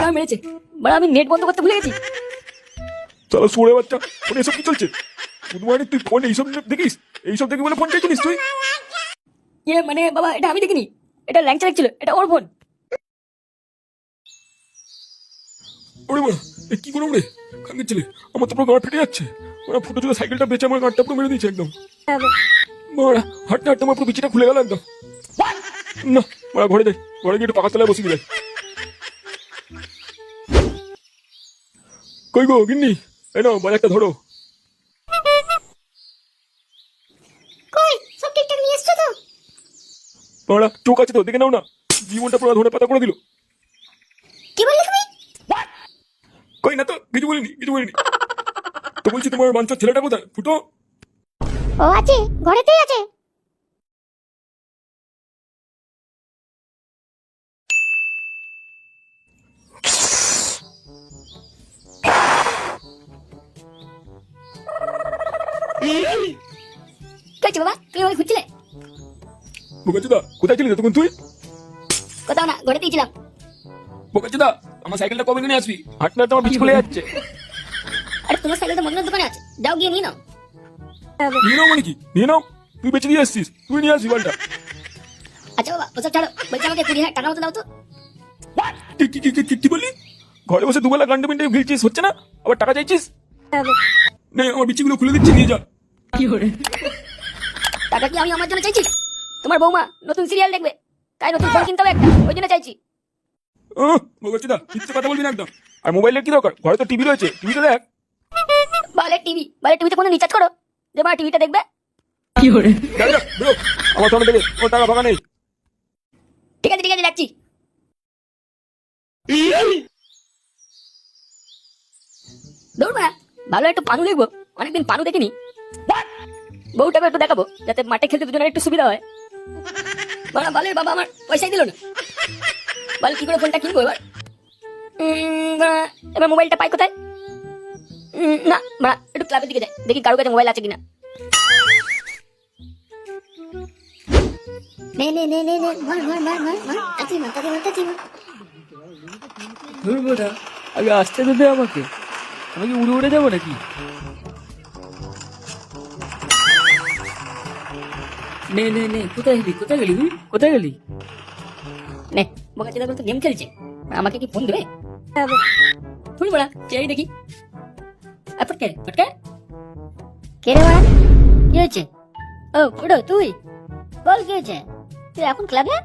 আমার মেরেছে, বাড়া আমি নেট বন্ধ করতে ভুলে গেছি। চলো সরে বাচ্চা, ফোনে এসব কি চলছে? বুধবারে তুই ফোন এইসব দেখিস? এইসব দেখি বলে ফোন চাইছিস তুই? মানে বাবা এটা আমি দেখিনি, এটা ল্যাংচা ছিল, এটা ওর ফোন। ওরে বাড়া, এ কি করবো রে? খাঙ্গের ছেলে, আমার তো পুরো গাঁট ফেটে যাচ্ছে। ওরা ফুটো চলে সাইকেলটা বেঁচে আমার গাঁটটা পুরো মেরে দিয়েছে একদম। বাড়া হাঁটতে হাঁটতে আমার পুরো বিচিটা খুলে গেল একদম। না বাড়া, ঘরে যাই, ঘরে গিয়ে একটু পাখার তলায় বসে যাই। কই গো গিন্নি, এই নাও বাজারটা ধরো। কই সব ঠিকঠাক নিয়ে এসছো তো? বাড়া চোখ আছে তো, দেখে নাও না, জীবনটা পুরো ধরে পাতা করে দিল। কি বললে তুমি? কই না তো, কিছু বলিনি, কিছু বলিনি। তো বলছি তোমার বাঞ্চার ছেলেটা কোথায়? ফুটো ও আছে, ঘরেতেই আছে। কি হয়েছে বাবা, তুমি আমাকে খুঁজছিলে? বোকাচোদা, কোথায় ছিলি তখন তুই? কোথাও না, ঘরেতেই ছিলাম। বোকাচোদা, আমার সাইকেলটা কবে কিনে আসবি? হাঁটতে হাঁটতে আমার বিচ খুলে যাচ্ছে। আরে তোমার সাইকেল তো মদনের দোকানে আছে, যাও গিয়ে নিয়ে নাও। নিয়ে নাও মানে কি? নিয়ে নাও, তুই বেঁচে দিয়ে আসছিস, তুই নিয়ে আসবি বলটা। আচ্ছা বাবা ওসব ছাড়ো, বলছি আমাকে 20,000 টাকা মতো দাও তো। কি বললি? ঘরে বসে দুবেলা গান্ডে মিন্ডে ভিড়ছিস, হচ্ছে না? আবার টাকা চাইছিস? নে আমার বিচিগুলো খুলে দিচ্ছি, নিয়ে যা। টাকা কি আমি আমার জন্য চাইছি? তোমার বৌমা নতুন সিরিয়াল দেখবে, তাই নতুন ফোন কিনতে হবে একটা, ওই জন্য চাইছি। বোকাচোদা, মিথ্যে কথা বলবি না একদম। আর মোবাইলের কি দরকার? ঘরে তো টিভি রয়েছে, টিভিতে দেখ। বালের টিভিতে কোনো রিচার্জ করো যে মা টিভিটা দেখবে? যা, যা, বেরো। আমার সামনে থেকে ওর টাকা ফাঁকা নেই। ঠিক আছে যাচ্ছি। দৌড় মা, ভালো একটু পানু দেখবো, অনেকদিন পানু দেখিনি। বউটাকে একটু দেখাবো যাতে মাঠে খেলতে দুজনের একটু সুবিধা হয়। বাবা বালের বাবা আমার পয়সাই দিল না, বল কি করে ফোনটা কিনবো এবার? এবার মোবাইলটা পাই কোথায়? না বাড়া, একটু ক্লাবের দিকে যাই, দেখি কারো কাছে মোবাইল আছে কিনা। নে নে নে নে নে, মার মার মার মার মার, তাকি মার, তাকি মার, তাকি মার। ধরবোটা আগে আসতে দেবে আমাকে, আমি কি উড়ে উড়ে যাবো নাকি? নে নে নে, কোথায় গেলি, কোথায় গেলি তুই, কোথায় গেলি? নে বোকা চেলা তো গেম খেলছে, আমাকে কি ফোন দেবে? ফুল বড়া চেয়ে দেখি। ফটকে ফটকে, কে রে বাড়া? কি হয়েছে? ও ফুটো তুই, বল কি হয়েছে? তুই এখন ক্লাবে?